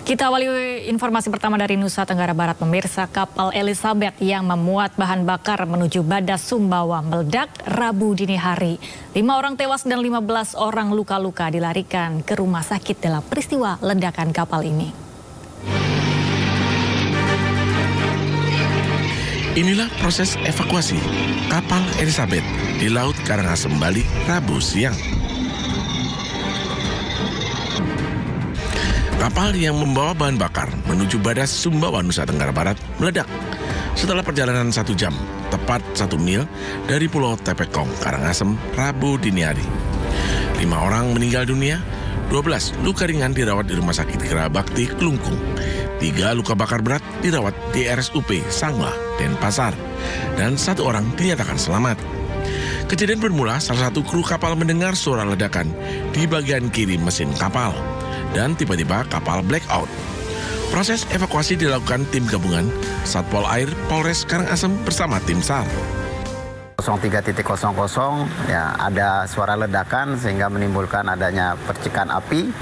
Kita awali informasi pertama dari Nusa Tenggara Barat. Pemirsa, kapal Elizabeth yang memuat bahan bakar menuju Badas Sumbawa meledak Rabu dini hari. 5 orang tewas dan 15 orang luka-luka dilarikan ke rumah sakit dalam peristiwa ledakan kapal ini. Inilah proses evakuasi kapal Elizabeth di Laut Karangasem, Bali, Rabu siang. Kapal yang membawa bahan bakar menuju Badas Sumbawa, Nusa Tenggara Barat meledak setelah perjalanan 1 jam, tepat 1 mil dari Pulau Tepekong, Karangasem, Rabu dini hari. 5 orang meninggal dunia, 12 luka ringan dirawat di Rumah Sakit Kerabakti, Klungkung. 3 luka bakar berat dirawat di RSUP Sanglah, Denpasar, dan 1 orang dinyatakan selamat. Kejadian bermula salah satu kru kapal mendengar suara ledakan di bagian kiri mesin kapal. Dan tiba-tiba kapal blackout. Proses evakuasi dilakukan tim gabungan Satpol Air Polres Karangasem bersama tim SAR. 03.00 ya ada suara ledakan sehingga menimbulkan adanya percikan api,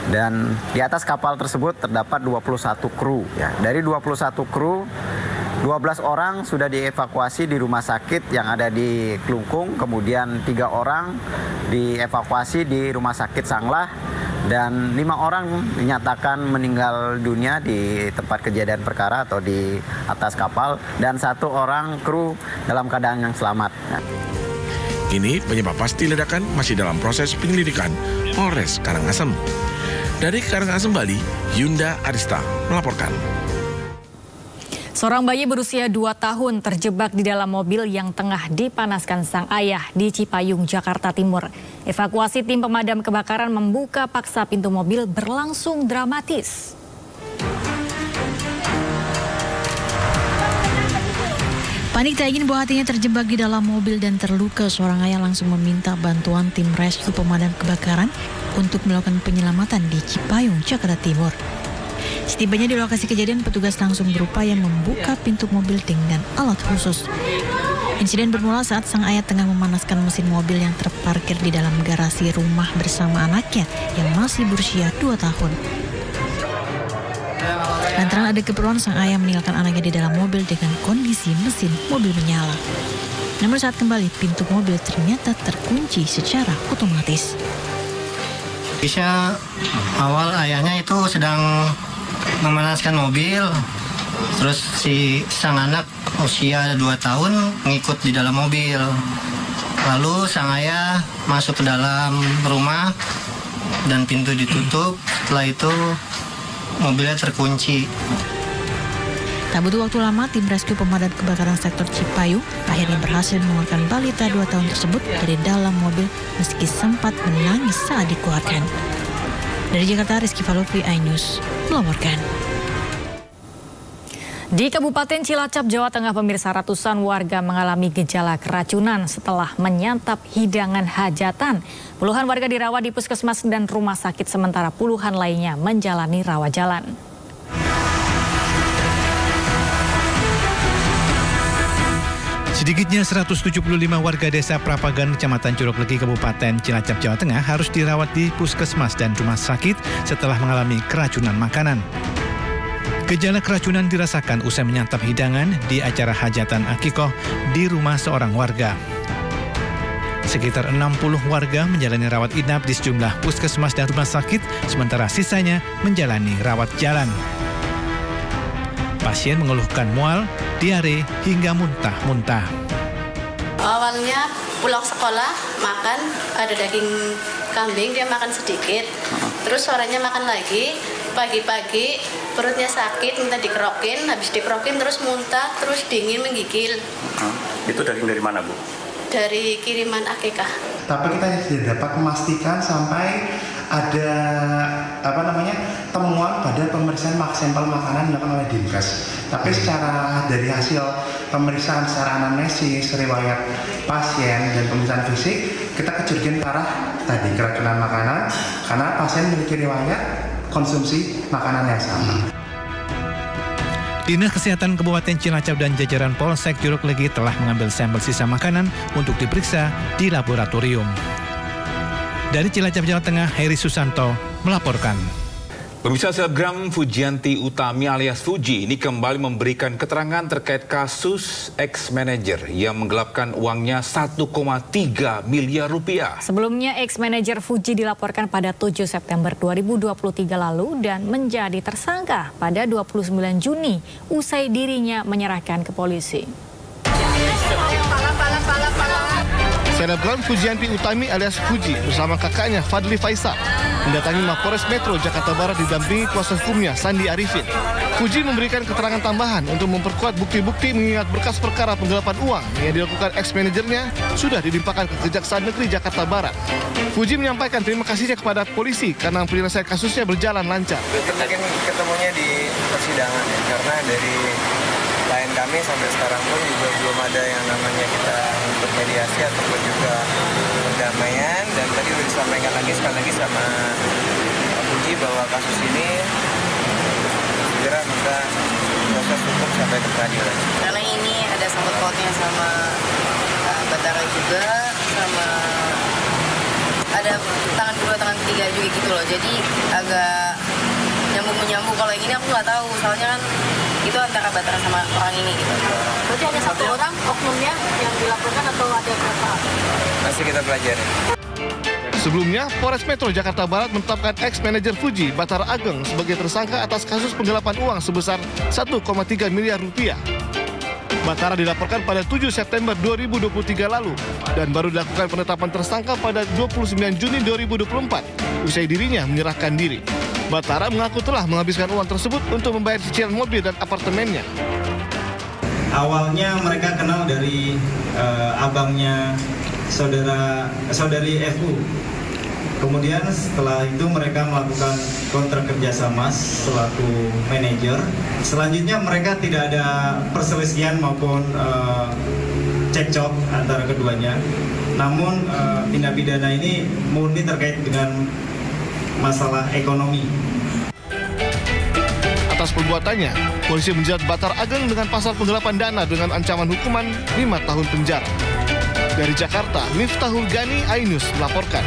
dan di atas kapal tersebut terdapat 21 kru ya. Dari 21 kru, 12 orang sudah dievakuasi di rumah sakit yang ada di Klungkung, kemudian 3 orang dievakuasi di Rumah Sakit Sanglah, dan 5 orang dinyatakan meninggal dunia di tempat kejadian perkara atau di atas kapal, dan 1 orang kru dalam keadaan yang selamat. Kini penyebab pasti ledakan masih dalam proses penyelidikan Polres Karangasem. Dari Karangasem, Bali, Yunda Arista melaporkan. Seorang bayi berusia 2 tahun terjebak di dalam mobil yang tengah dipanaskan sang ayah di Cipayung, Jakarta Timur. Evakuasi tim pemadam kebakaran membuka paksa pintu mobil berlangsung dramatis. Panik tak ingin buah hatinya terjebak di dalam mobil dan terluka. Seorang ayah langsung meminta bantuan tim rescue pemadam kebakaran untuk melakukan penyelamatan di Cipayung, Jakarta Timur. Setibanya di lokasi kejadian, petugas langsung berupaya membuka pintu mobil dengan alat khusus. Insiden bermula saat sang ayah tengah memanaskan mesin mobil yang terparkir di dalam garasi rumah bersama anaknya yang masih berusia 2 tahun. Lantaran ada keperluan, sang ayah meninggalkan anaknya di dalam mobil dengan kondisi mesin mobil menyala. Namun saat kembali, pintu mobil ternyata terkunci secara otomatis. Bisa awal ayahnya itu sedang memanaskan mobil, terus si sang anak usia 2 tahun ngikut di dalam mobil. Lalu sang ayah masuk ke dalam rumah dan pintu ditutup. Setelah itu mobilnya terkunci. Tak butuh waktu lama, tim rescue pemadam kebakaran sektor Cipayung akhirnya berhasil mengeluarkan balita 2 tahun tersebut dari dalam mobil meski sempat menangis saat dikeluarkan. Dari Jakarta, Rizky Falufri, iNews melaporkan. Di Kabupaten Cilacap, Jawa Tengah, pemirsa, ratusan warga mengalami gejala keracunan setelah menyantap hidangan hajatan. Puluhan warga dirawat di puskesmas dan rumah sakit, sementara puluhan lainnya menjalani rawat jalan. Sedikitnya 175 warga desa Prapagan, Kecamatan Curug Legi, Kabupaten Cilacap, Jawa Tengah harus dirawat di puskesmas dan rumah sakit setelah mengalami keracunan makanan. Gejala keracunan dirasakan usai menyantap hidangan di acara hajatan akikoh di rumah seorang warga. Sekitar 60 warga menjalani rawat inap di sejumlah puskesmas dan rumah sakit, sementara sisanya menjalani rawat jalan. Pasien mengeluhkan mual, diare, hingga muntah-muntah. Awalnya pulang sekolah makan ada daging kambing, dia makan sedikit, terus sorenya makan lagi, pagi-pagi perutnya sakit, minta dikerokin, habis dikerokin terus muntah, terus dingin, menggigil. Itu daging dari mana, Bu? Dari kiriman akikah. Tapi kita tidak dapat memastikan sampai ada temuan pada pemeriksaan sampel makanan dilakukan oleh Dinkes. Tapi secara dari hasil pemeriksaan secara anamnesis, riwayat pasien dan pemeriksaan fisik, kita kecurigaan ke arah tadi keracunan makanan karena pasien memiliki riwayat konsumsi makanan yang sama. Dinas Kesehatan Kabupaten Cilacap dan jajaran Polsek Curug Legi telah mengambil sampel sisa makanan untuk diperiksa di laboratorium. Dari Cilacap, Jawa Tengah, Heri Susanto melaporkan. Pemirsa, selebgram Fujianti Utami alias Fuji ini kembali memberikan keterangan terkait kasus ex-manajer yang menggelapkan uangnya 1,3 miliar rupiah. Sebelumnya ex-manajer Fuji dilaporkan pada 7 September 2023 lalu dan menjadi tersangka pada 29 Juni usai dirinya menyerahkan ke polisi. Selebgram Fujianti Utami alias Fuji bersama kakaknya Fadli Faisal mendatangi Mapolres Metro Jakarta Barat didampingi kuasa hukumnya Sandi Arifin. Fuji memberikan keterangan tambahan untuk memperkuat bukti-bukti mengingat berkas perkara penggelapan uang yang dilakukan ex-manajernya sudah dilimpahkan ke Kejaksaan Negeri Jakarta Barat. Fuji menyampaikan terima kasihnya kepada polisi karena penyelesaian kasusnya berjalan lancar. Mungkin ketemunya di persidangan ya, karena dari klien kami sampai sekarang pun juga belum ada yang namanya kita untuk mediasi ataupun juga perdamaian, dan tadi sudah disampaikan lagi sekali lagi sama Pak Fuji bahwa kasus ini segera minta proses hukum sampai ke pengadilan. Karena ini ada sangkut pautnya sama Batara juga, sama ada tangan kedua tangan ketiga juga gitu loh, jadi agak nyambung-menyambung. Kalau yang ini aku nggak tahu, soalnya kan itu antara Batara sama orang ini gitu. Berarti ada satu orang oknumnya yang dilaporkan atau ada berapa? Masih kita pelajari. Sebelumnya, Polres Metro Jakarta Barat menetapkan ex-manajer Fuji, Batara Ageng, sebagai tersangka atas kasus penggelapan uang sebesar 1,3 miliar rupiah. Batara dilaporkan pada 7 September 2023 lalu dan baru dilakukan penetapan tersangka pada 29 Juni 2024, usai dirinya menyerahkan diri. Batara mengaku telah menghabiskan uang tersebut untuk membayar cicilan mobil dan apartemennya. Awalnya mereka kenal dari abangnya saudari FU. Kemudian setelah itu mereka melakukan kontrak kerjasama selaku manajer. Selanjutnya mereka tidak ada perselisihan maupun cekcok antara keduanya. Namun tindak pidana ini murni terkait dengan masalah ekonomi. Atas perbuatannya, polisi menjerat Batara Ageng dengan pasal penggelapan dana dengan ancaman hukuman 5 tahun penjara. Dari Jakarta, Miftahul Gani, iNews melaporkan.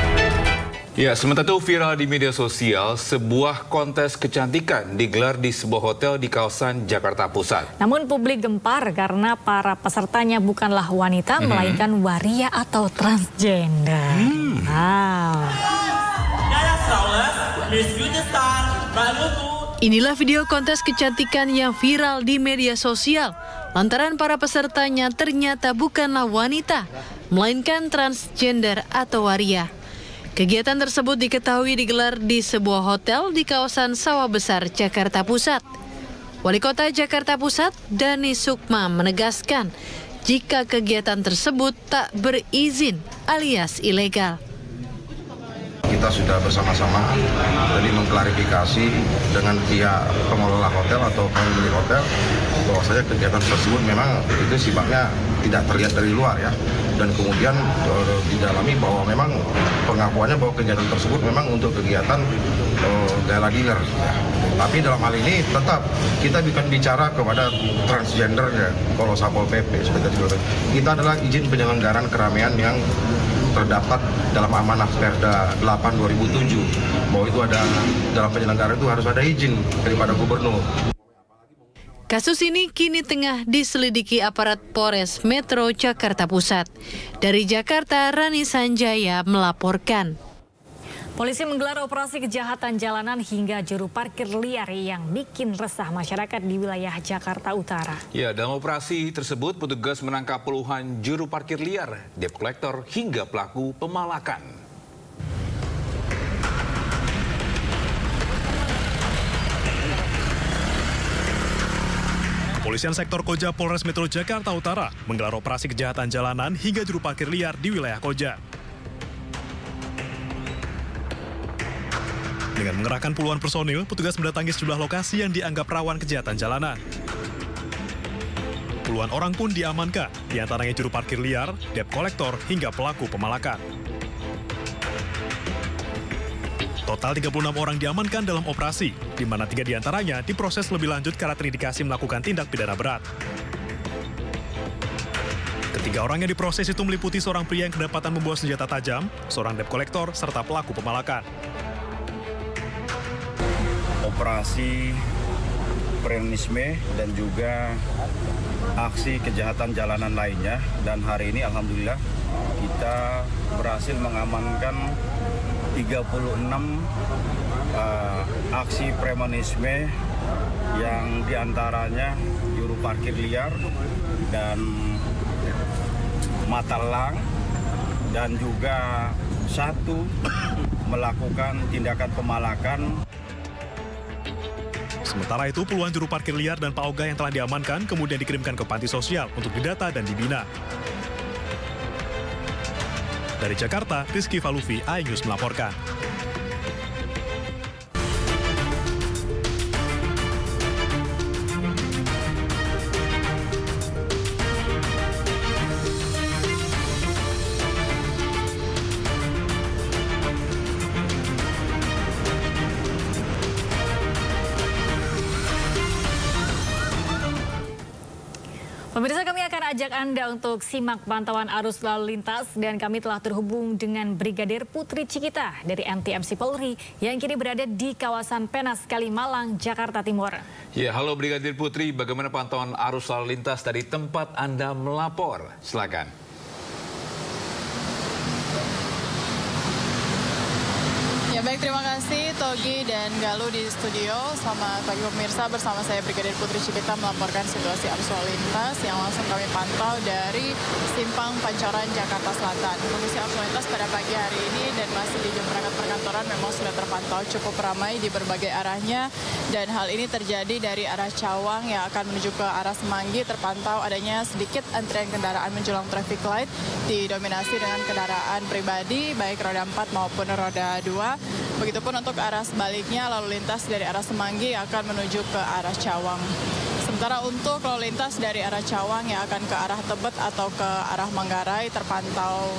Ya, sementara itu viral di media sosial, sebuah kontes kecantikan digelar di sebuah hotel di kawasan Jakarta Pusat. Namun publik gempar karena para pesertanya bukanlah wanita, melainkan waria atau transgender. Inilah video kontes kecantikan yang viral di media sosial. Lantaran para pesertanya ternyata bukanlah wanita, melainkan transgender atau waria. Kegiatan tersebut diketahui digelar di sebuah hotel di kawasan Sawah Besar, Jakarta Pusat. Wali Kota Jakarta Pusat, Dani Sukma, menegaskan jika kegiatan tersebut tak berizin alias ilegal. Kita sudah bersama-sama tadi mengklarifikasi dengan pihak pengelola hotel atau pemilik hotel bahwasanya kegiatan tersebut memang itu sifatnya tidak terlihat dari luar ya, dan kemudian didalami bahwa memang pengakuannya bahwa kegiatan tersebut memang untuk kegiatan gala dinner ya. Tapi dalam hal ini tetap kita bukan bicara kepada transgender ya, kalau Satpol PP seperti kita adalah izin penyelenggaraan keramaian yang terdapat dalam amanah Perda 8/2007 bahwa itu ada dalam penyelenggaraan itu harus ada izin daripada gubernur. Kasus ini kini tengah diselidiki aparat Polres Metro Jakarta Pusat. Dari Jakarta, Rani Sanjaya melaporkan. Polisi menggelar operasi kejahatan jalanan hingga juru parkir liar yang bikin resah masyarakat di wilayah Jakarta Utara. Ya, dalam operasi tersebut petugas menangkap puluhan juru parkir liar, debt collector hingga pelaku pemalakan. Kepolisian Sektor Koja Polres Metro Jakarta Utara menggelar operasi kejahatan jalanan hingga juru parkir liar di wilayah Koja. Dengan mengerahkan puluhan personil, petugas mendatangi sejumlah lokasi yang dianggap rawan kejahatan jalanan. Puluhan orang pun diamankan, diantaranya juru parkir liar, debt collector, hingga pelaku pemalakan. Total 36 orang diamankan dalam operasi, di mana 3 diantaranya diproses lebih lanjut karena terindikasi melakukan tindak pidana berat. Ketiga orang yang diproses itu meliputi seorang pria yang kedapatan membawa senjata tajam, seorang debt collector, serta pelaku pemalakan. operasi premanisme dan juga aksi kejahatan jalanan lainnya. Dan hari ini alhamdulillah kita berhasil mengamankan 36 aksi premanisme yang diantaranya juru parkir liar dan matalang, dan juga satu melakukan tindakan pemalakan. Sementara itu, puluhan juru parkir liar dan paoga yang telah diamankan kemudian dikirimkan ke panti sosial untuk didata dan dibina. Dari Jakarta, Rizky Falufi, iNews melaporkan. Pemirsa, kami akan ajak Anda untuk simak pantauan arus lalu lintas dan kami telah terhubung dengan Brigadir Putri Cikita dari NTMC Polri yang kini berada di kawasan Penas, Kalimalang, Jakarta Timur. Ya, halo Brigadir Putri, bagaimana pantauan arus lalu lintas dari tempat Anda melapor? Silakan. Ya baik, terima kasih Togi dan Galuh di studio. Selamat pagi pemirsa, bersama saya Brigadir Putri Cikita melaporkan situasi arus lalu lintas yang langsung kami pantau dari Simpang Pancoran, Jakarta Selatan. Kondisi arus lalu lintas pada pagi hari ini dan masih di jam berangkat perkantoran memang sudah terpantau cukup ramai di berbagai arahnya, dan hal ini terjadi dari arah Cawang yang akan menuju ke arah Semanggi. Terpantau adanya sedikit antrian kendaraan menjelang traffic light didominasi dengan kendaraan pribadi baik roda 4 maupun roda 2. Begitupun untuk arah sebaliknya, lalu lintas dari arah Semanggi akan menuju ke arah Cawang. Sementara untuk lalu lintas dari arah Cawang yang akan ke arah Tebet atau ke arah Manggarai terpantau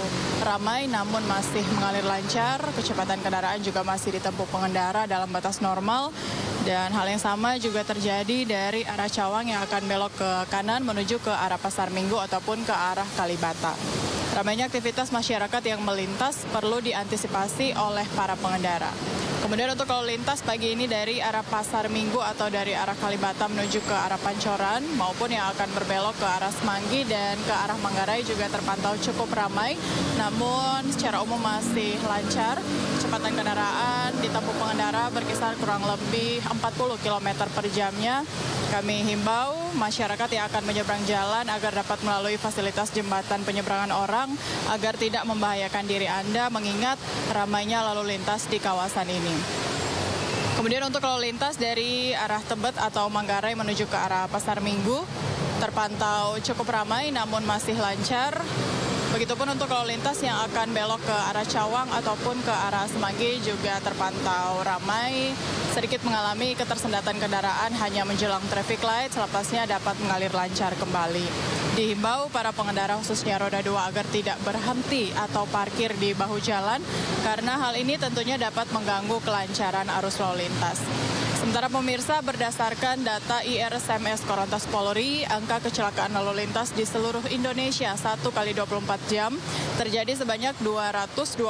ramai namun masih mengalir lancar. Kecepatan kendaraan juga masih ditempuh pengendara dalam batas normal. Dan hal yang sama juga terjadi dari arah Cawang yang akan belok ke kanan menuju ke arah Pasar Minggu ataupun ke arah Kalibata. Ramainya aktivitas masyarakat yang melintas perlu diantisipasi oleh para pengendara. Kemudian untuk lalu lintas pagi ini dari arah Pasar Minggu atau dari arah Kalibata menuju ke arah Pancoran maupun yang akan berbelok ke arah Semanggi dan ke arah Manggarai juga terpantau cukup ramai. Namun secara umum masih lancar. Kecepatan kendaraan ditempuh pengendara berkisar kurang lebih 40 km per jamnya. Kami himbau masyarakat yang akan menyeberang jalan agar dapat melalui fasilitas jembatan penyeberangan orang agar tidak membahayakan diri Anda mengingat ramainya lalu lintas di kawasan ini. Kemudian untuk lalu lintas dari arah Tebet atau Manggarai menuju ke arah Pasar Minggu terpantau cukup ramai namun masih lancar. Begitupun untuk lalu lintas yang akan belok ke arah Cawang ataupun ke arah Semanggi juga terpantau ramai. Sedikit mengalami ketersendatan kendaraan hanya menjelang traffic light, selepasnya dapat mengalir lancar kembali. Dihimbau para pengendara khususnya roda 2 agar tidak berhenti atau parkir di bahu jalan karena hal ini tentunya dapat mengganggu kelancaran arus lalu lintas. Sementara pemirsa, berdasarkan data IRSMS Korlantas Polri, angka kecelakaan lalu lintas di seluruh Indonesia 1 kali 24 jam terjadi sebanyak 227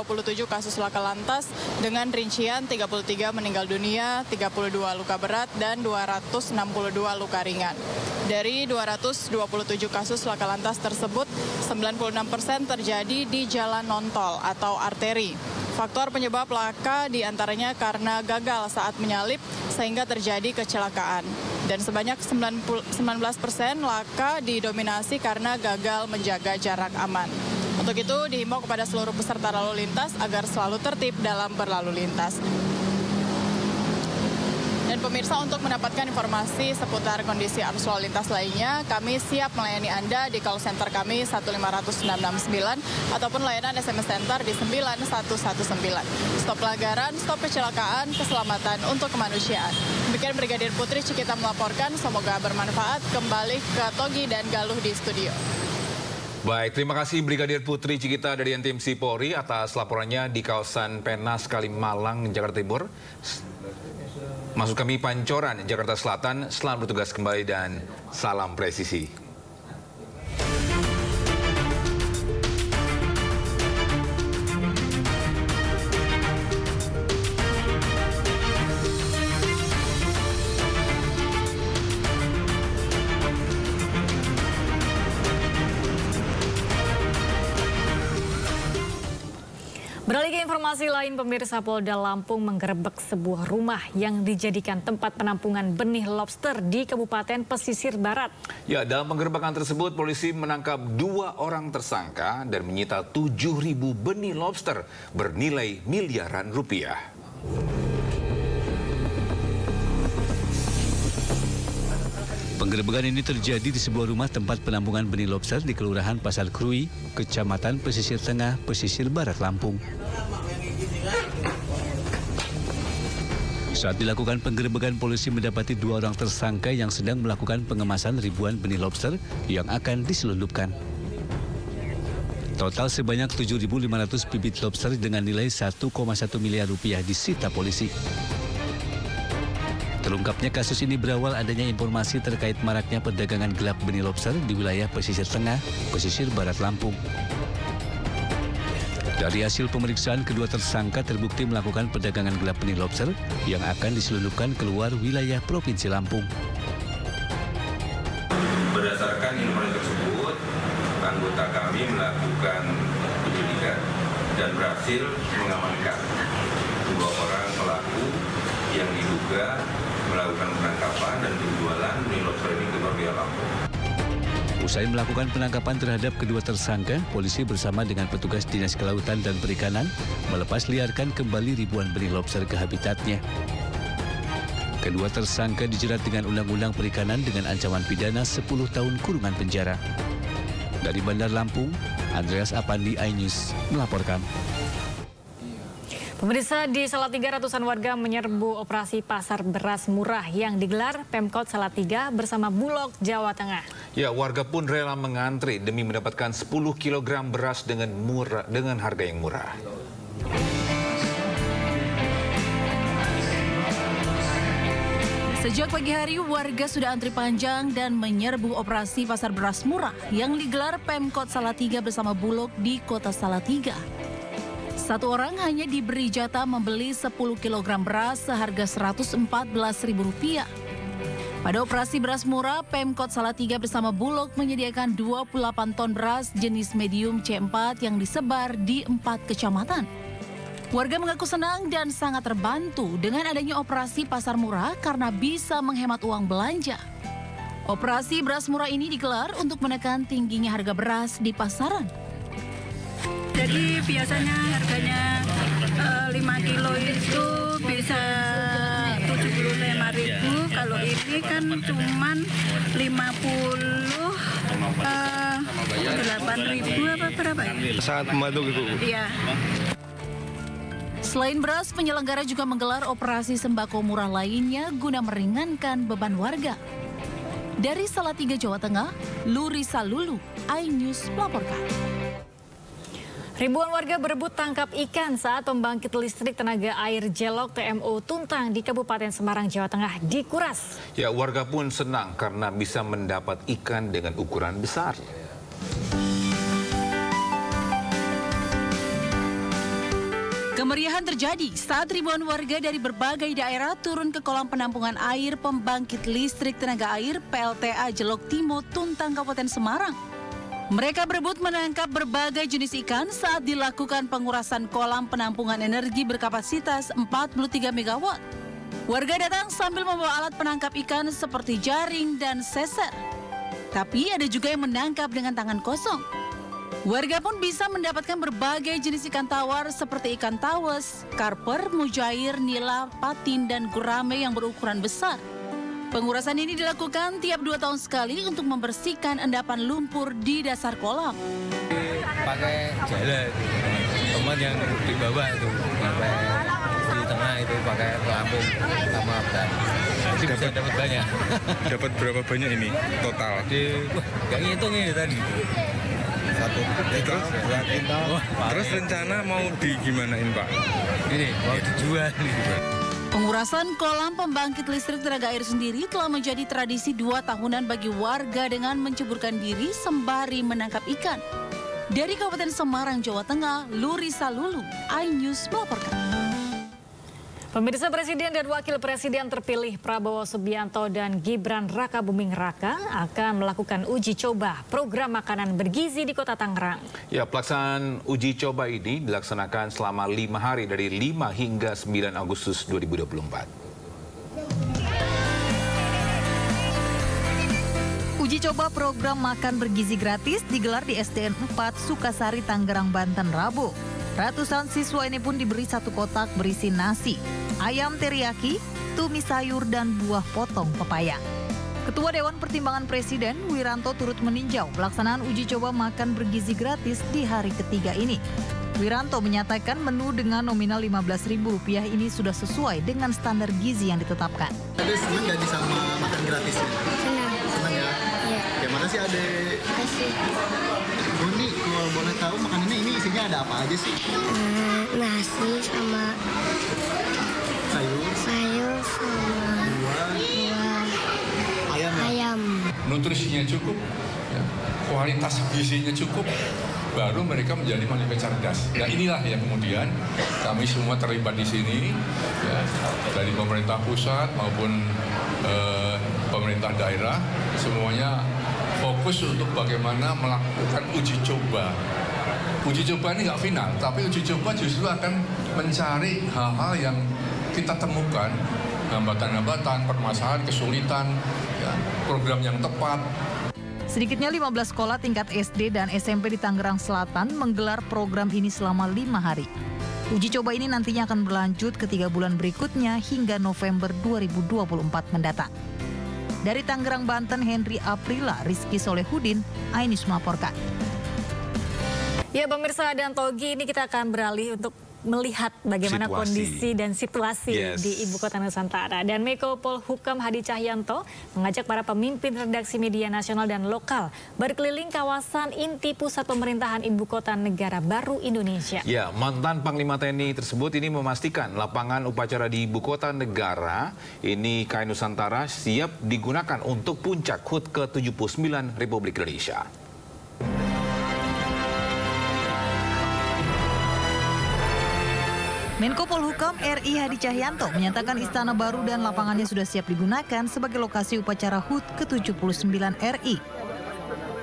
kasus laka lantas dengan rincian 33 meninggal dunia, 32 luka berat, dan 262 luka ringan. Dari 227 kasus laka lantas tersebut, 96% terjadi di jalan non-tol atau arteri. Faktor penyebab laka diantaranya karena gagal saat menyalip sehingga terjadi kecelakaan. Dan sebanyak 19% laka didominasi karena gagal menjaga jarak aman. Untuk itu dihimbau kepada seluruh peserta lalu lintas agar selalu tertib dalam berlalu lintas. Dan pemirsa, untuk mendapatkan informasi seputar kondisi arus lalu lintas lainnya, kami siap melayani Anda di call center kami 15669 ataupun layanan SMS Center di 9119. Stop pelanggaran, stop kecelakaan, keselamatan untuk kemanusiaan. Demikian Brigadir Putri Cikita melaporkan, semoga bermanfaat. Kembali ke Togi dan Galuh di studio. Baik, terima kasih Brigadir Putri Cikita dari NTMC Polri atas laporannya di kawasan Penas, Kalimalang, Jakarta Timur. Maksud kami Pancoran, Jakarta Selatan. Selamat bertugas kembali dan salam presisi. Beralih ke informasi lain, pemirsa, Polda Lampung menggerebek sebuah rumah yang dijadikan tempat penampungan benih lobster di Kabupaten Pesisir Barat. Ya, dalam penggerebekan tersebut polisi menangkap 2 orang tersangka dan menyita 7.000 benih lobster bernilai miliaran rupiah. Penggerebekan ini terjadi di sebuah rumah tempat penampungan benih lobster di Kelurahan Pasar Krui, Kecamatan Pesisir Tengah, Pesisir Barat, Lampung. Saat dilakukan penggerebekan, polisi mendapati 2 orang tersangka yang sedang melakukan pengemasan ribuan benih lobster yang akan diselundupkan. Total sebanyak 7.500 bibit lobster dengan nilai 1,1 miliar rupiah disita polisi. Terungkapnya kasus ini berawal adanya informasi terkait maraknya perdagangan gelap benih lobster di wilayah Pesisir Tengah, Pesisir Barat, Lampung. Dari hasil pemeriksaan, kedua tersangka terbukti melakukan perdagangan gelap benih lobster yang akan diselundupkan keluar wilayah Provinsi Lampung. Berdasarkan informasi tersebut, anggota kami melakukan penyelidikan dan berhasil mengamankan 2 orang pelaku yang diduga melakukan penangkapan dan penjualan benih lobster ini ke luar wilayah Lampung. Usai melakukan penangkapan terhadap kedua tersangka, polisi bersama dengan petugas Dinas Kelautan dan Perikanan melepas liarkan kembali ribuan benih lobster ke habitatnya. Kedua tersangka dijerat dengan Undang-Undang Perikanan dengan ancaman pidana 10 tahun kurungan penjara. Dari Bandar Lampung, Andreas Apandi, iNews melaporkan. Pemirsa, di Salatiga ratusan warga menyerbu operasi pasar beras murah yang digelar Pemkot Salatiga bersama Bulog, Jawa Tengah. Ya, warga pun rela mengantri demi mendapatkan 10 kg beras dengan harga yang murah. Sejak pagi hari, warga sudah antri panjang dan menyerbu operasi pasar beras murah yang digelar Pemkot Salatiga bersama Bulog di Kota Salatiga. Satu orang hanya diberi jatah membeli 10 kg beras seharga Rp114.000. Pada operasi beras murah, Pemkot Salatiga bersama Bulog menyediakan 28 ton beras jenis medium C4 yang disebar di 4 kecamatan. Warga mengaku senang dan sangat terbantu dengan adanya operasi pasar murah karena bisa menghemat uang belanja. Operasi beras murah ini digelar untuk menekan tingginya harga beras di pasaran. Jadi biasanya harganya 5 kilo itu bisa 75.000. Kalau ini kan cuman 58.000 apa berapa ya? Sangat membantu gitu. Iya. Selain beras, penyelenggara juga menggelar operasi sembako murah lainnya guna meringankan beban warga. Dari Salatiga, Jawa Tengah, Lurisa Lulu, iNews melaporkan. Ribuan warga berebut tangkap ikan saat pembangkit listrik tenaga air Jelok TMO Tuntang di Kabupaten Semarang, Jawa Tengah dikuras. Ya, warga pun senang karena bisa mendapat ikan dengan ukuran besar. Kemeriahan terjadi saat ribuan warga dari berbagai daerah turun ke kolam penampungan air pembangkit listrik tenaga air PLTA Jelok TMO Tuntang, Kabupaten Semarang. Mereka berebut menangkap berbagai jenis ikan saat dilakukan pengurasan kolam penampungan energi berkapasitas 43 MW. Warga datang sambil membawa alat penangkap ikan seperti jaring dan seser. Tapi ada juga yang menangkap dengan tangan kosong. Warga pun bisa mendapatkan berbagai jenis ikan tawar seperti ikan tawes, karper, mujair, nila, patin, dan gurame yang berukuran besar. Pengurasan ini dilakukan tiap 2 tahun sekali untuk membersihkan endapan lumpur di dasar kolam. Pakai jala, teman yang di bawah itu, sampai di tengah itu pakai pelampung sama apa. Jadi bisa dapat banyak. Dapat berapa banyak ini total? Gak ngitung ini tadi. 1 kintal, 2 kintal. Terus rencana mau digimanain Pak? Ini mau dijual. Pengurasan kolam pembangkit listrik tenaga air sendiri telah menjadi tradisi 2 tahunan bagi warga dengan menceburkan diri sembari menangkap ikan. Dari Kabupaten Semarang, Jawa Tengah, Lurisa Lulu, iNews melaporkan. Pemirsa, Presiden dan Wakil Presiden terpilih Prabowo Subianto dan Gibran Rakabuming Raka akan melakukan uji coba program makanan bergizi di Kota Tangerang. Ya, pelaksanaan uji coba ini dilaksanakan selama 5 hari dari 5 hingga 9 Agustus 2024. Uji coba program makan bergizi gratis digelar di SDN 4 Sukasari, Tangerang, Banten, Rabu. Ratusan siswa ini pun diberi satu kotak berisi nasi, ayam teriyaki, tumis sayur, dan buah potong pepaya. Ketua Dewan Pertimbangan Presiden, Wiranto, turut meninjau pelaksanaan uji coba makan bergizi gratis di hari ketiga ini. Wiranto menyatakan menu dengan nominal Rp15.000 ini sudah sesuai dengan standar gizi yang ditetapkan. Ade senang gak sama makan gratis ya? Senang. Senang ya? Iya. Oke, makasih Ade. Makasih. Boni, kalau boleh tahu makanannya ini isinya ada apa aja sih? Nasi sama sayur. Sayur sama buah. Ayam. Nutrisinya cukup, ya. Kualitas gizinya cukup, baru mereka menjadi manusia cerdas. Nah, inilah yang kemudian kami semua terlibat di sini, ya, dari pemerintah pusat maupun pemerintah daerah, semuanya fokus untuk bagaimana melakukan uji coba. Uji coba ini nggak final, tapi uji coba justru akan mencari hal-hal yang kita temukan, hambatan-hambatan, permasalahan, kesulitan, ya, program yang tepat. Sedikitnya 15 sekolah tingkat SD dan SMP di Tangerang Selatan menggelar program ini selama 5 hari. Uji coba ini nantinya akan berlanjut ke 3 bulan berikutnya hingga November 2024 mendatang. Dari Tangerang, Banten, Henry Aprila, Rizky Solehudin, Ainus melaporkan. Ya, pemirsa dan Togi, ini kita akan beralih untuk melihat bagaimana kondisi dan situasi di Ibu Kota Nusantara. Dan Menko Polhukam Hadi Cahyanto mengajak para pemimpin redaksi media nasional dan lokal berkeliling kawasan inti pusat pemerintahan Ibu Kota Negara Baru Indonesia. Ya, mantan Panglima TNI tersebut ini memastikan lapangan upacara di Ibu Kota Negara ini IKN Nusantara siap digunakan untuk puncak HUT ke-79 Republik Indonesia. Menko Polhukam RI Hadi Cahyanto menyatakan istana baru dan lapangannya sudah siap digunakan sebagai lokasi upacara HUT ke-79 RI.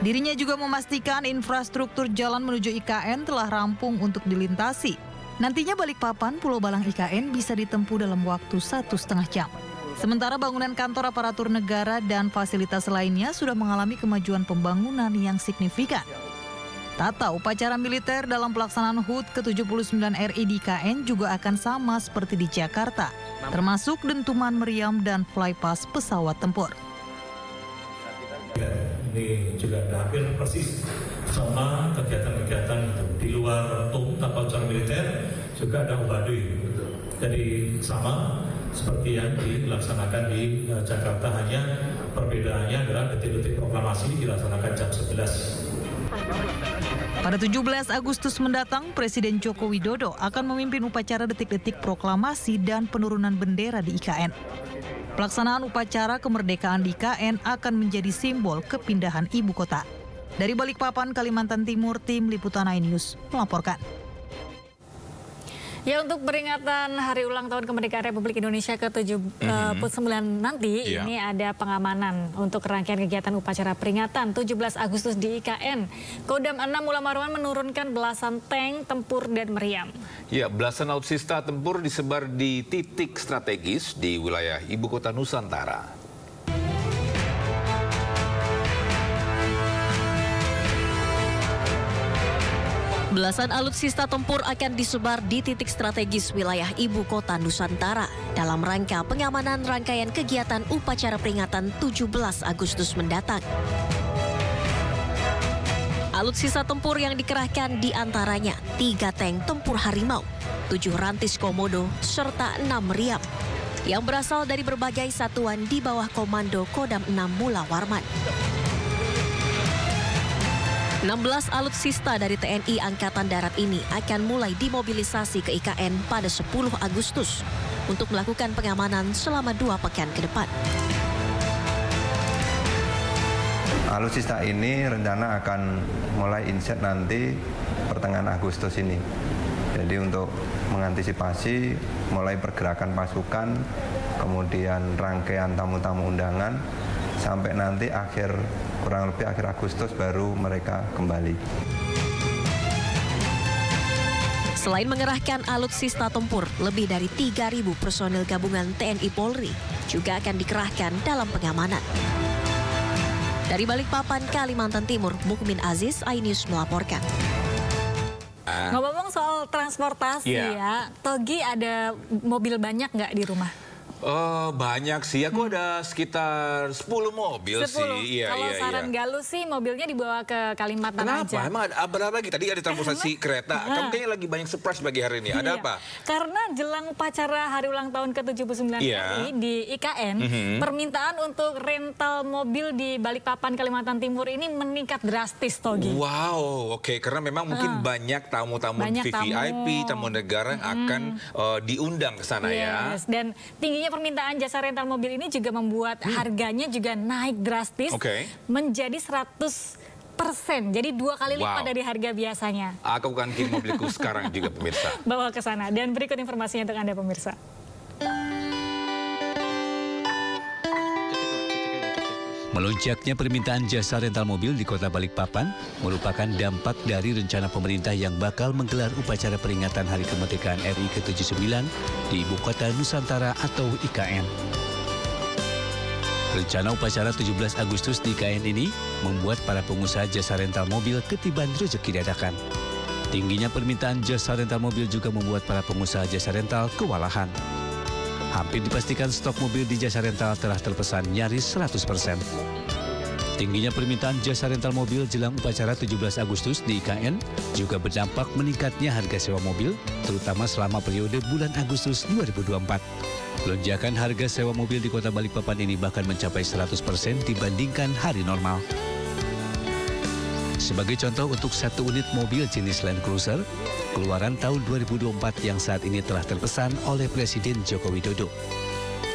Dirinya juga memastikan infrastruktur jalan menuju IKN telah rampung untuk dilintasi. Nantinya Balikpapan, Pulau Balang IKN bisa ditempuh dalam waktu 1,5 jam. Sementara bangunan kantor aparatur negara dan fasilitas lainnya sudah mengalami kemajuan pembangunan yang signifikan. Tata upacara militer dalam pelaksanaan HUT ke-79 RI di IKN juga akan sama seperti di Jakarta, termasuk dentuman meriam dan flypass pesawat tempur. Ini juga hampir persis sama kegiatan-kegiatan itu. Di luar tata upacara militer juga ada Ubaduy. Jadi sama seperti yang dilaksanakan di Jakarta, hanya perbedaannya adalah detik-detik proklamasi dilaksanakan jam 11. Pada 17 Agustus mendatang, Presiden Joko Widodo akan memimpin upacara detik-detik proklamasi dan penurunan bendera di IKN. Pelaksanaan upacara kemerdekaan di IKN akan menjadi simbol kepindahan ibu kota. Dari Balikpapan, Kalimantan Timur, Tim Liputan iNews melaporkan. Ya, untuk peringatan Hari Ulang Tahun Kemerdekaan Republik Indonesia ke-79 nanti, ini ada pengamanan untuk rangkaian kegiatan upacara peringatan 17 Agustus di IKN. Kodam 6 Mula Marwan menurunkan belasan tank, tempur, dan meriam. Ya, belasan alutsista tempur disebar di titik strategis di wilayah Ibu Kota Nusantara. Belasan alutsista tempur akan disebar di titik strategis wilayah Ibu Kota Nusantara dalam rangka pengamanan rangkaian kegiatan upacara peringatan 17 Agustus mendatang. Alutsista tempur yang dikerahkan diantaranya 3 tank tempur Harimau, 7 rantis Komodo, serta 6 meriam yang berasal dari berbagai satuan di bawah komando Kodam 6 Mula Warman. 16 alutsista dari TNI Angkatan Darat ini akan mulai dimobilisasi ke IKN pada 10 Agustus untuk melakukan pengamanan selama 2 pekan ke depan. Alutsista ini rencana akan mulai inset nanti pertengahan Agustus ini. Jadi untuk mengantisipasi mulai pergerakan pasukan, kemudian rangkaian tamu-tamu undangan, sampai nanti kurang lebih akhir Agustus baru mereka kembali. Selain mengerahkan alutsista tempur, lebih dari 3.000 personil gabungan TNI Polri juga akan dikerahkan dalam pengamanan. Dari Balikpapan, Kalimantan Timur, Mukmin Aziz, iNews melaporkan. Ngomong-ngomong soal transportasi ya, Togi ada mobil banyak nggak di rumah? Banyak sih, aku ada sekitar 10 mobil 10. Sih. Iya, kalau saran Galuh sih mobilnya dibawa ke Kalimantan aja. Kenapa? Emang ada lagi? Tadi ada transportasi kereta. Kamu kayaknya lagi banyak surprise bagi hari ini. Ada apa? Karena jelang upacara hari ulang tahun ke-79 RI di IKN, permintaan untuk rental mobil di Balikpapan, Kalimantan Timur ini meningkat drastis, Togi. Wow, oke. Karena memang mungkin banyak tamu-tamu VVIP, tamu negara yang akan diundang ke sana ya. Dan tingginya permintaan jasa rental mobil ini juga membuat harganya juga naik drastis menjadi 100%. Jadi 2 kali lipat dari harga biasanya. Aku akan kirim mobilku sekarang juga pemirsa. Bawa ke sana. Dan berikut informasinya untuk Anda pemirsa. Melonjaknya permintaan jasa rental mobil di Kota Balikpapan merupakan dampak dari rencana pemerintah yang bakal menggelar upacara peringatan Hari Kemerdekaan RI ke-79 di Ibu Kota Nusantara atau IKN. Rencana upacara 17 Agustus di IKN ini membuat para pengusaha jasa rental mobil ketiban rezeki dadakan. Tingginya permintaan jasa rental mobil juga membuat para pengusaha jasa rental kewalahan. Hampir dipastikan stok mobil di jasa rental telah terpesan nyaris 100%. Tingginya permintaan jasa rental mobil jelang upacara 17 Agustus di IKN juga berdampak meningkatnya harga sewa mobil, terutama selama periode bulan Agustus 2024. Lonjakan harga sewa mobil di Kota Balikpapan ini bahkan mencapai 100% dibandingkan hari normal. Sebagai contoh, untuk 1 unit mobil jenis Land Cruiser, keluaran tahun 2024 yang saat ini telah terpesan oleh Presiden Joko Widodo.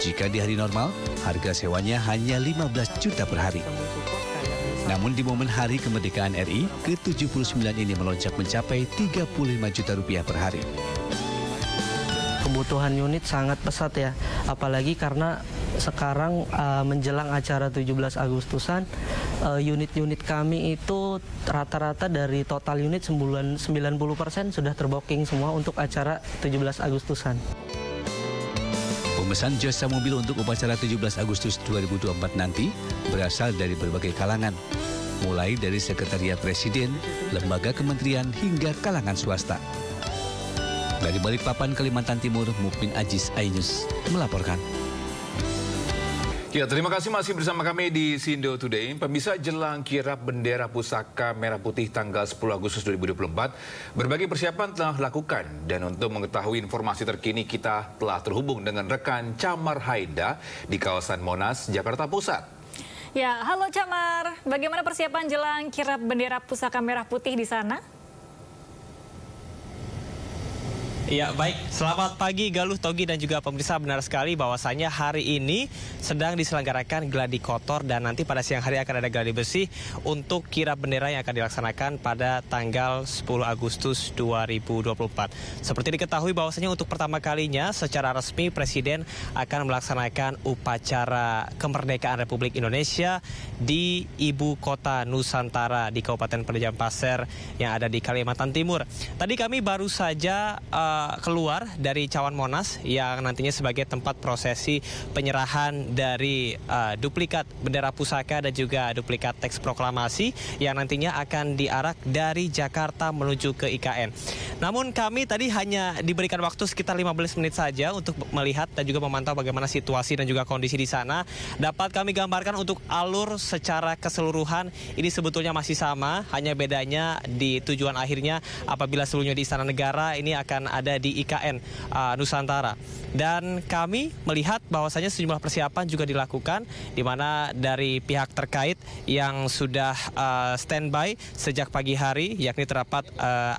Jika di hari normal, harga sewanya hanya 15 juta per hari. Namun di momen Hari Kemerdekaan RI ke-79 ini melonjak mencapai 35 juta rupiah per hari. Kebutuhan unit sangat pesat ya, apalagi karena sekarang menjelang acara 17 Agustusan, unit-unit kami itu rata-rata dari total unit 90% sudah terbooking semua untuk acara 17 Agustusan. Pemesan jasa mobil untuk upacara 17 Agustus 2024 nanti berasal dari berbagai kalangan, mulai dari Sekretariat Presiden, lembaga kementerian hingga kalangan swasta. Dari Balikpapan, Kalimantan Timur, Mukmin Aziz, iNews melaporkan. Ya, terima kasih masih bersama kami di Sindo Today. Pemirsa, jelang kirap bendera pusaka merah putih tanggal 10 Agustus 2024, berbagai persiapan telah dilakukan. Dan untuk mengetahui informasi terkini, kita telah terhubung dengan rekan Camar Haida di kawasan Monas, Jakarta Pusat. Ya, halo Camar. Bagaimana persiapan jelang kirap bendera pusaka merah putih di sana? Ya baik, selamat pagi Galuh, Togi dan juga pemirsa. Benar sekali bahwasanya hari ini sedang diselenggarakan gladi kotor dan nanti pada siang hari akan ada gladi bersih untuk kirap bendera yang akan dilaksanakan pada tanggal 10 Agustus 2024. Seperti diketahui bahwasanya untuk pertama kalinya secara resmi Presiden akan melaksanakan upacara kemerdekaan Republik Indonesia di Ibu Kota Nusantara di Kabupaten Penajam Pasir yang ada di Kalimantan Timur. Tadi kami baru saja keluar dari Cawan Monas yang nantinya sebagai tempat prosesi penyerahan dari duplikat bendera pusaka dan juga duplikat teks proklamasi yang nantinya akan diarak dari Jakarta menuju ke IKN. Namun kami tadi hanya diberikan waktu sekitar 15 menit saja untuk melihat dan juga memantau bagaimana situasi dan juga kondisi di sana. Dapat kami gambarkan untuk alur secara keseluruhan ini sebetulnya masih sama, hanya bedanya di tujuan akhirnya apabila sebelumnya di Istana Negara ini akan ada ada di IKN Nusantara. Dan kami melihat bahwasanya sejumlah persiapan juga dilakukan, di mana dari pihak terkait yang sudah standby sejak pagi hari, yakni terdapat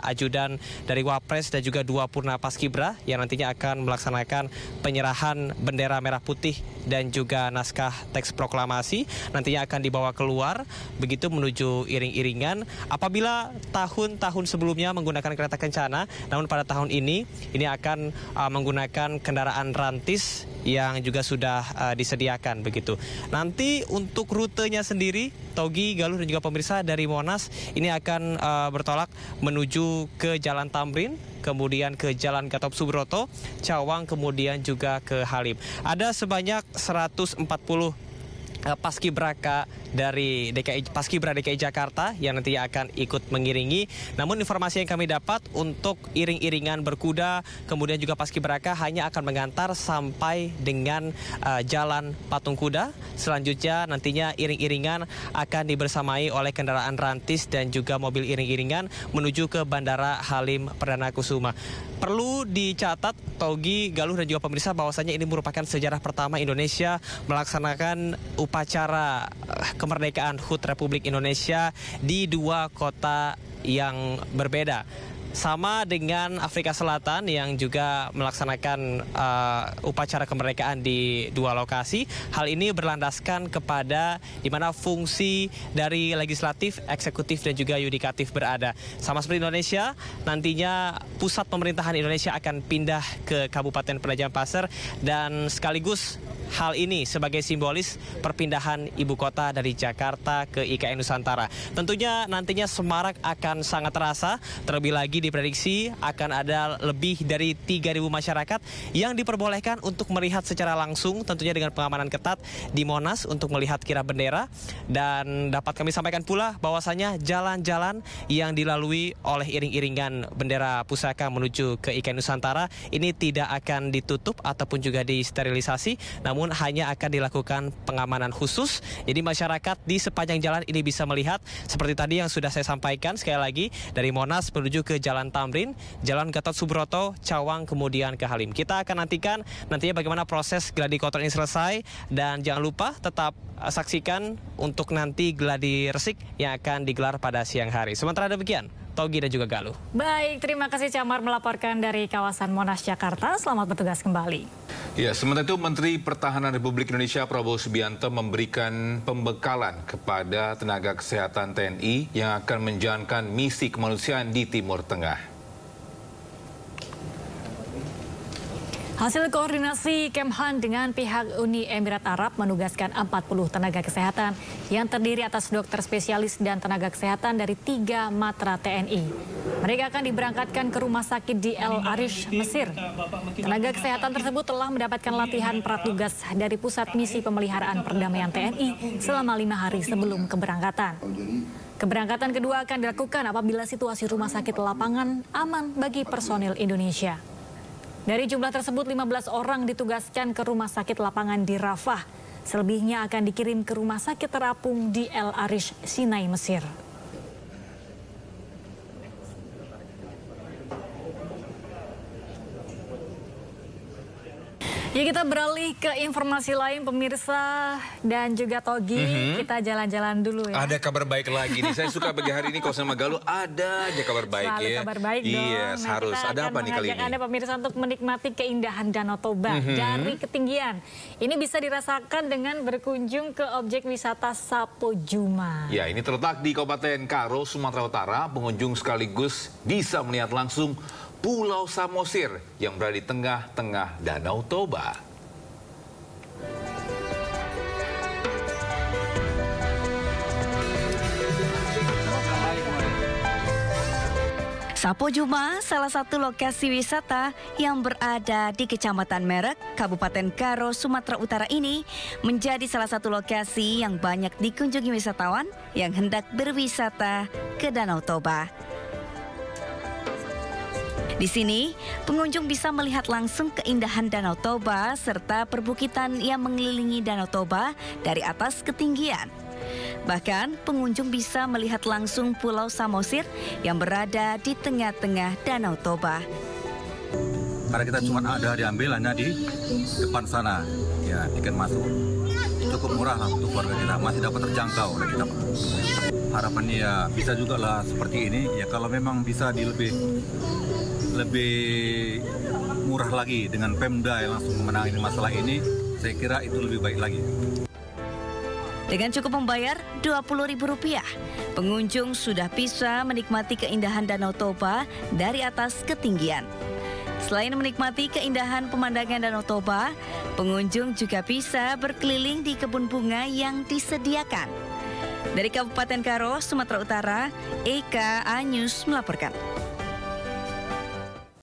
ajudan dari Wapres dan juga 2 Purna Paskibra yang nantinya akan melaksanakan penyerahan bendera merah putih dan juga naskah teks proklamasi nantinya akan dibawa keluar begitu menuju iring-iringan. Apabila tahun-tahun sebelumnya menggunakan kereta kencana, namun pada tahun ini akan menggunakan kendaraan rantis yang juga sudah disediakan begitu. Nanti untuk rutenya sendiri, Togi, Galuh dan juga pemirsa, dari Monas ini akan bertolak menuju ke Jalan Tamrin, kemudian ke Jalan Gatot Subroto, Cawang, kemudian juga ke Halim. Ada sebanyak 140 paskibraka dari Paskibra DKI Jakarta yang nantinya akan ikut mengiringi. Namun informasi yang kami dapat untuk iring-iringan berkuda kemudian juga paskibraka hanya akan mengantar sampai dengan Jalan Patung Kuda. Selanjutnya nantinya iring-iringan akan dibersamai oleh kendaraan rantis dan juga mobil iring-iringan menuju ke Bandara Halim Perdana Kusuma. Perlu dicatat, Togi, Galuh dan juga pemirsa, bahwasanya ini merupakan sejarah pertama Indonesia melaksanakan upacara kemerdekaan HUT Republik Indonesia di 2 kota yang berbeda. Sama dengan Afrika Selatan yang juga melaksanakan upacara kemerdekaan di 2 lokasi. Hal ini berlandaskan kepada di mana fungsi dari legislatif, eksekutif dan juga yudikatif berada. Sama seperti Indonesia, nantinya pusat pemerintahan Indonesia akan pindah ke Kabupaten Penajam Pasir dan sekaligus hal ini sebagai simbolis perpindahan ibu kota dari Jakarta ke IKN Nusantara. Tentunya nantinya semarak akan sangat terasa, terlebih lagi diprediksi akan ada lebih dari 3.000 masyarakat yang diperbolehkan untuk melihat secara langsung, tentunya dengan pengamanan ketat di Monas untuk melihat kirap bendera. Dan dapat kami sampaikan pula bahwasanya jalan-jalan yang dilalui oleh iring-iringan bendera pusaka menuju ke IKN Nusantara ini tidak akan ditutup ataupun juga disterilisasi, namun hanya akan dilakukan pengamanan khusus. Jadi masyarakat di sepanjang jalan ini bisa melihat seperti tadi yang sudah saya sampaikan sekali lagi, dari Monas menuju ke Jalan Tamrin, Jalan Gatot Subroto, Cawang, kemudian ke Halim. Kita akan nantikan nantinya bagaimana proses gladi kotor ini selesai, dan jangan lupa tetap saksikan untuk nanti gladi resik yang akan digelar pada siang hari. Sementara demikian, Togi dan juga Galuh. Baik, terima kasih Camar melaporkan dari kawasan Monas, Jakarta. Selamat bertugas kembali. Ya, sementara itu Menteri Pertahanan Republik Indonesia Prabowo Subianto memberikan pembekalan kepada tenaga kesehatan TNI yang akan menjalankan misi kemanusiaan di Timur Tengah. Hasil koordinasi Kemhan dengan pihak Uni Emirat Arab menugaskan 40 tenaga kesehatan yang terdiri atas dokter spesialis dan tenaga kesehatan dari 3 matra TNI. Mereka akan diberangkatkan ke rumah sakit di El Arish, Mesir. Tenaga kesehatan tersebut telah mendapatkan latihan pratugas dari Pusat Misi Pemeliharaan Perdamaian TNI selama 5 hari sebelum keberangkatan. Keberangkatan kedua akan dilakukan apabila situasi rumah sakit lapangan aman bagi personil Indonesia. Dari jumlah tersebut, 15 orang ditugaskan ke rumah sakit lapangan di Rafah. Selebihnya akan dikirim ke rumah sakit terapung di El Arish, Sinai, Mesir. Ya, kita beralih ke informasi lain, pemirsa dan juga Togi. Kita jalan-jalan dulu ya. Ada kabar baik lagi nih. Saya suka bagi hari ini kalau sama Galuh ada aja kabar baik. Selalu ya. Kabar baik dong. Yes, nah, harus. Ada apa nih kali ini? Anda pemirsa untuk menikmati keindahan Danau Toba dari ketinggian. Ini bisa dirasakan dengan berkunjung ke objek wisata Sapo Juma. Ya, ini terletak di Kabupaten Karo, Sumatera Utara. Pengunjung sekaligus bisa melihat langsung Pulau Samosir yang berada di tengah-tengah Danau Toba. Sapo Juma, salah satu lokasi wisata yang berada di Kecamatan Merek, Kabupaten Karo, Sumatera Utara ini menjadi salah satu lokasi yang banyak dikunjungi wisatawan yang hendak berwisata ke Danau Toba. Di sini, pengunjung bisa melihat langsung keindahan Danau Toba serta perbukitan yang mengelilingi Danau Toba dari atas ketinggian. Bahkan, pengunjung bisa melihat langsung Pulau Samosir yang berada di tengah-tengah Danau Toba. Karena kita cuma ada diambil hanya di depan sana, ya tiket masuk. Cukup murah lah untuk keluarga kita, masih dapat terjangkau oleh kita. Harapannya ya bisa juga lah seperti ini, ya kalau memang bisa lebih murah lagi dengan Pemda yang langsung menangani masalah ini, saya kira itu lebih baik lagi. Dengan cukup membayar Rp20.000, pengunjung sudah bisa menikmati keindahan Danau Toba dari atas ketinggian. Selain menikmati keindahan pemandangan Danau Toba, pengunjung juga bisa berkeliling di kebun bunga yang disediakan. Dari Kabupaten Karo, Sumatera Utara, Eka A News melaporkan.